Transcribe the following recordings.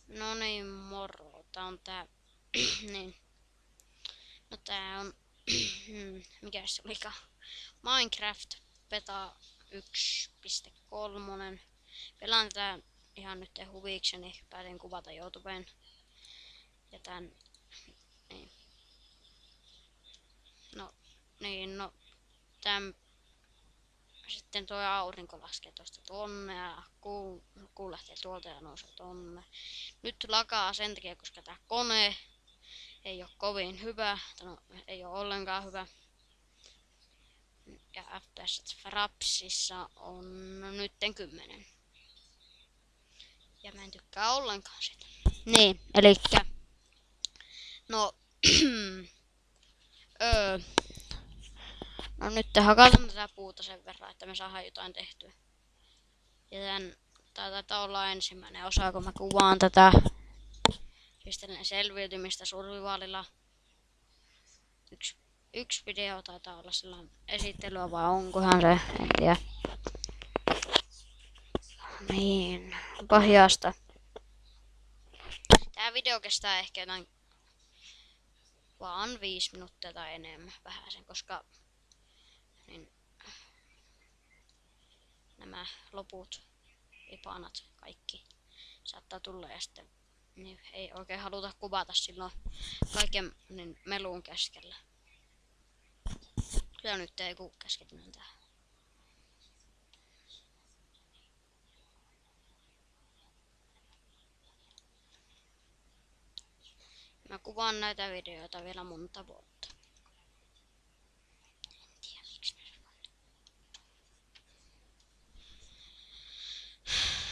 No niin, moro. Tää on tää... niin. No tää on... mikä se olikaan? Minecraft Beta 1.3. Pelaan tätä ihan nyt huvikseni. Päätin kuvata YouTubeen. Ja tän... Niin. No... Niin, no... Tän... Sitten tuo aurinko laskee tosta tonne ja kuu lähtee tuolta ja nousee tonne. Nyt lakaa sen takia, koska tää kone ei ole kovin hyvä, no, ei ole ollenkaan hyvä. Ja FPS Frapsissa on nytten 10. Ja mä en tykkää ollenkaan sitä. Niin, elikkä... No... öö, no nyt hakataan tätä puuta sen verran, että me saadaan jotain tehtyä. Ja tää taitaa olla ensimmäinen osa, kun mä kuvaan tätä. Siis selviytymistä survivaalilla. Yksi video taitaa olla sellainen esittelyä vai onkohan se, en tiedä. Niin, pohjasta. Tää video kestää ehkä jotain vaan 5 minuuttia tai enemmän vähäsen, koska niin, nämä loput ipanat kaikki saattaa tulla ja sitten niin ei oikein haluta kuvata silloin kaiken niin melun keskellä. Kyllä nyt ei kuulu käsketään tähän. Mä kuvaan näitä videoita vielä monta vuotta. En tiedä miksi mä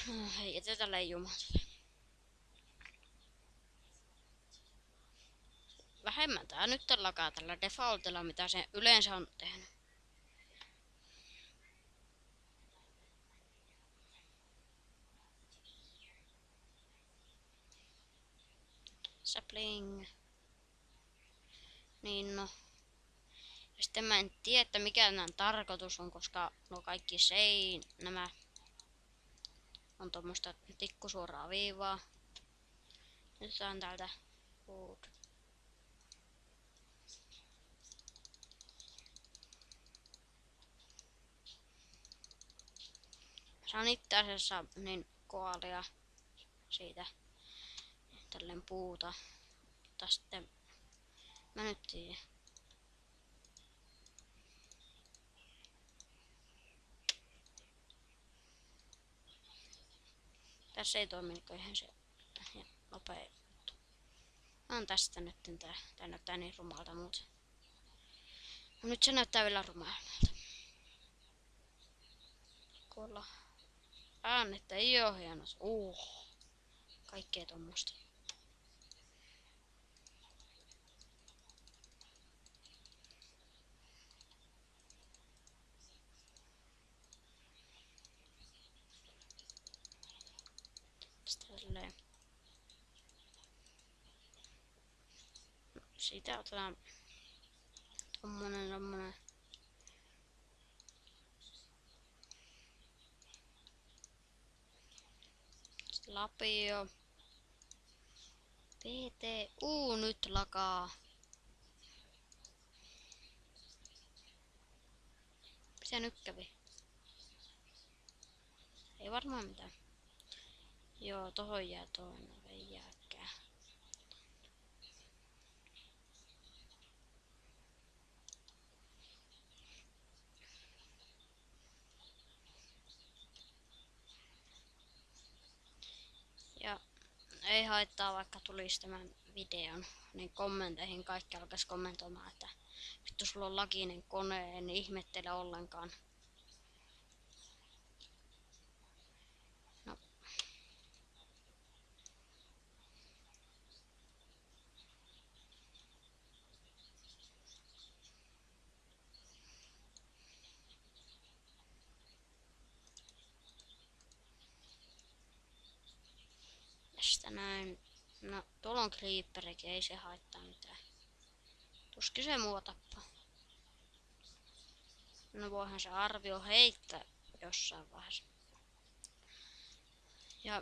no, hei, jätetään leijumaan tätä. Vähemmän tää nyt lakaa tällä defaultilla, mitä se yleensä on tehnyt. Sapling. Niin no. Ja sitten mä en tiedä, että mikä tämän tarkoitus on, koska no kaikki nämä on tuommoista tikkusuoraa viivaa. Nyt saan täältä food. Saan itse asiassa niin koalia siitä tälleen puuta. Mutta sitten mä nyt tiedän. Tässä ei toimi ihan se nopea juttu. Mä oon tästä nyt tää näyttää niin rumalta muuten. No nyt se näyttää vielä rumalta. Kuolla. Äänet ei oo hienot. Kaikkea tommosta. Tälleen. Siitä otetaan tommonen. Lapio. PTU nyt lakaa. Mitä nyt kävi? Ei varmaan mitään. Joo, tohon jää toinen. Ei jääkään. Ja ei haittaa, vaikka tulisi tämän videon, niin kommenteihin kaikki alkaisi kommentoimaan, että vittu sulla on laginen kone, en ihmettele ollenkaan. No. Tästä näin. No, tuolla on creeperikin, ei se haittaa mitään. Tuskin se mua tappaa. No voihan se arvio heittää jossain vaiheessa. Ja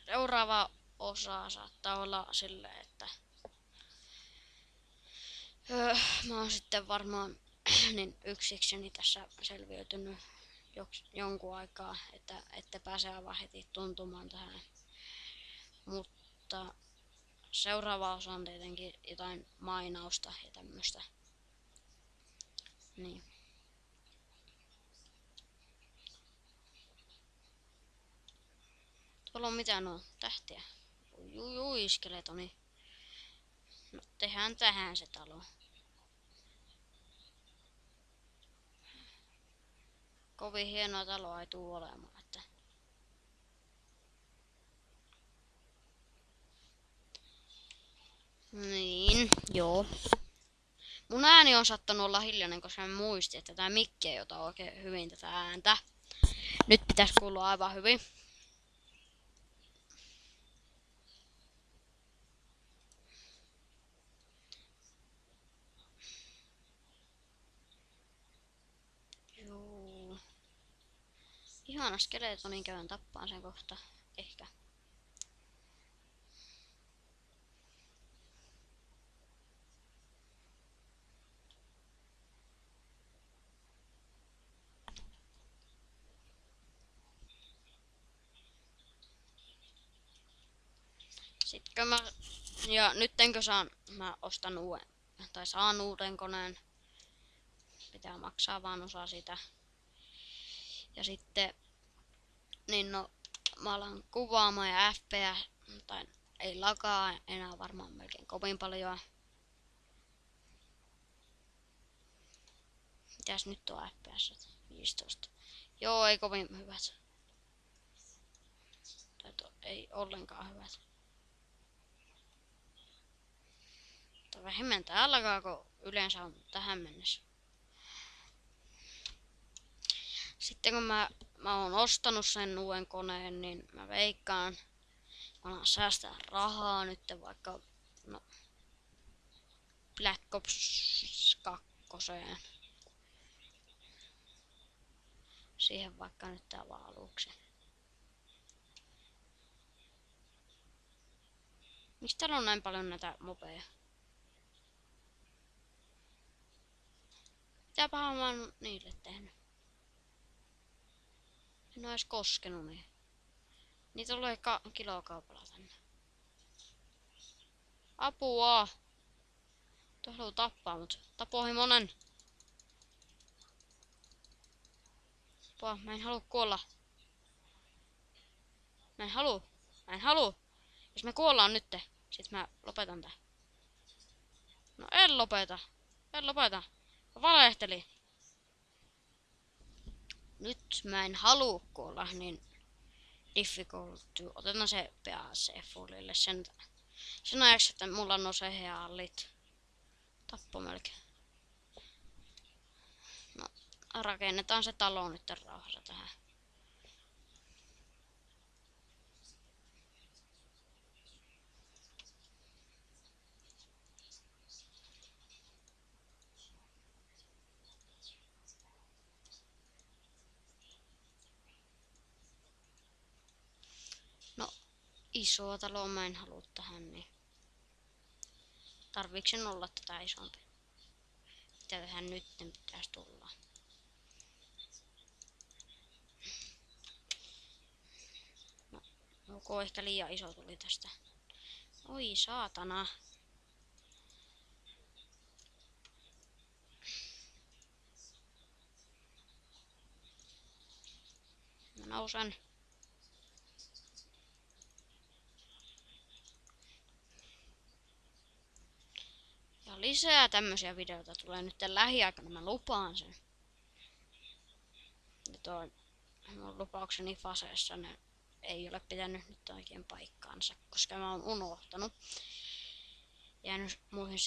seuraava osa saattaa olla silleen, että mä oon sitten varmaan niin yksikseni tässä selviytynyt jonkun aikaa, että pääse aivan heti tuntumaan tähän. Mutta seuraava osa on tietenkin jotain mainausta ja tämmöstä. Niin. Tuolla on mitään nuo tähtiä. Jui, skeletoni. No, tehdään tähän se talo. Kovin hienoa taloa ei tuu olemaan, että niin, joo. Mun ääni on sattanut olla hiljainen, koska mä muistin, että tää mikki ei ota oikein hyvin tätä ääntä. Nyt pitäisi kuulua aivan hyvin. Joo. Ihana skeletonin käyn tappaan sen kohta. Ehkä. Sitkö mä... Ja nyttenkö mä ostan uuden, tai saan uuden koneen. Pitää maksaa vaan osa sitä. Ja sitten, niin no, mä alan kuvaamaan ja FPS, tai ei lakaa enää varmaan melkein kovin paljon. Mitäs nyt on FPS? 15. Joo, ei kovin hyvät. Ei ollenkaan hyvät. Mutta vähemmän täällä kun yleensä on tähän mennessä. Sitten kun mä oon ostanut sen uuden koneen, niin mä veikkaan, mä alan säästää rahaa nyt vaikka no, Black Ops 2. Siihen vaikka nyt tää vaan aluksi. Miksi täällä on näin paljon näitä mobeja? Mitäpähän mä oon niille tehnyt? En oo edes koskenut niin. Niitä tulee kilokaupalla tänne. Apua! Tuo haluu tappaa mut. Tapohimonen! Apua, mä en halua kuolla. Mä en halua. Jos me kuollaan nytte, sit mä lopetan tää. No en lopeta. Mä valehtelin. Nyt mä en halua kuolla, niin difficulty. Otetaan se PAC fullille sen ajaksi, että mulla nousee heallit. Tappo melkein. No, rakennetaan se talo nyt rauhassa tähän. No, isoa taloa mä en halua tähän, niin tarviiks sen olla tätä isompi? Mitä tähän nyt pitäisi tulla? No, onko ehkä liian iso tuli tästä? Oi saatana. Mä nousen. Ja lisää tämmösiä videoita tulee nyt lähiaikana, mä lupaan sen. Ja toi mun lupaukseni faseessa ne ei ole pitänyt nyt oikein paikkaansa, koska mä oon unohtanut. Jäänyt muihin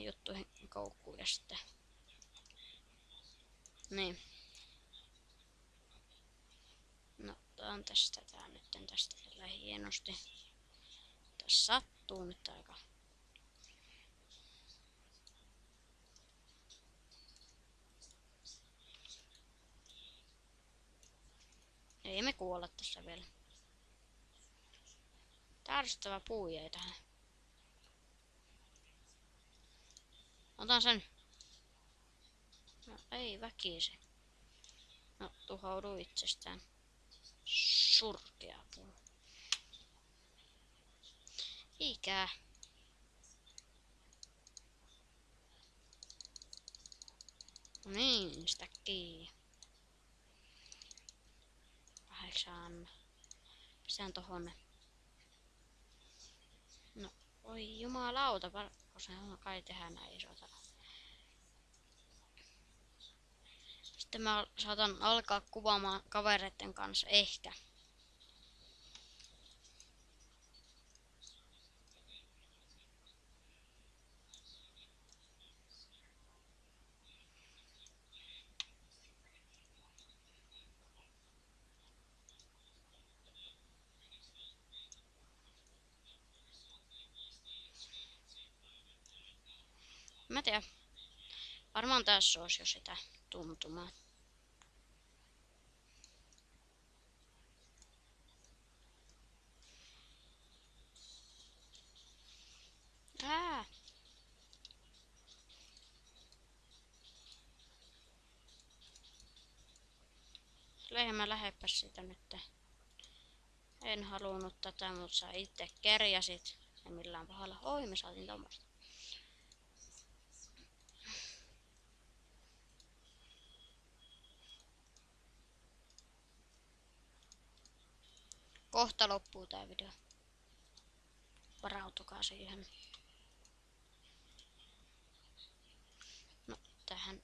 juttuihin koukkuun ja sitten. Niin. No, otetaan tästä tää nyt tästä tällä hienosti. Tässä sattuu nyt aika. Ei me kuolla tässä vielä. ärsyttävä puu jäi tähän. Otan sen. No ei väkisi. No tuhoudu itsestään. Surkea puu. Ikää. No niin, sitä kiinni. 8. Pistään tohon. No, oi jumalauta, pakko se on kai tehdä näin isota. Sitten mä saatan alkaa kuvaamaan kavereiden kanssa ehkä. Mä tiedän. Varmaan tässä olisi jo sitä tuntumaa. Lehmä lähepäs sitä nyt. En halunnut tätä, mutta sä itse kerjäsit. Ja millään pahalla. Oi, me saatiin tommoista. Kohta loppuu tää video. Varautukaa siihen. No, tähän.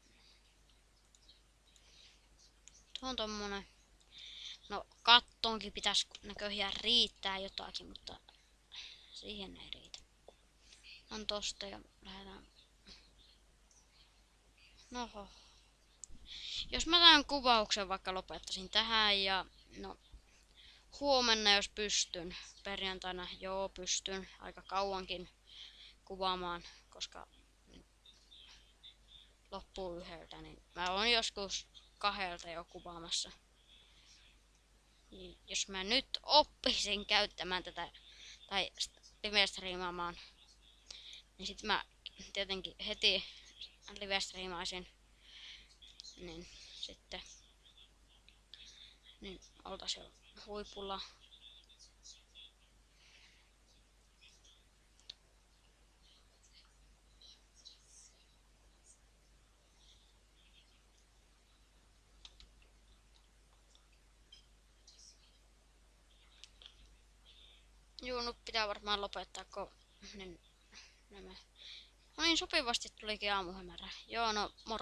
Tuo on tommonen. No, kattoonkin pitäisi näköjään riittää jotakin, mutta siihen ei riitä. On tosta ja lähdetään. Noho. Jos mä tämän kuvauksen vaikka lopettaisin tähän ja no huomenna jos pystyn, perjantaina joo pystyn aika kauankin kuvaamaan, koska loppuu 1, niin mä oon joskus 2 jo kuvaamassa. Niin jos mä nyt oppisin käyttämään tätä tai live-striimaamaan, niin sit mä tietenkin heti live-striimaisin, niin sitten niin oltais jo huipulla. Juu, nyt pitää varmaan lopettaa, kun niin, nämä. No niin, sopivasti tulikin aamuhämärä. Joo, no moro.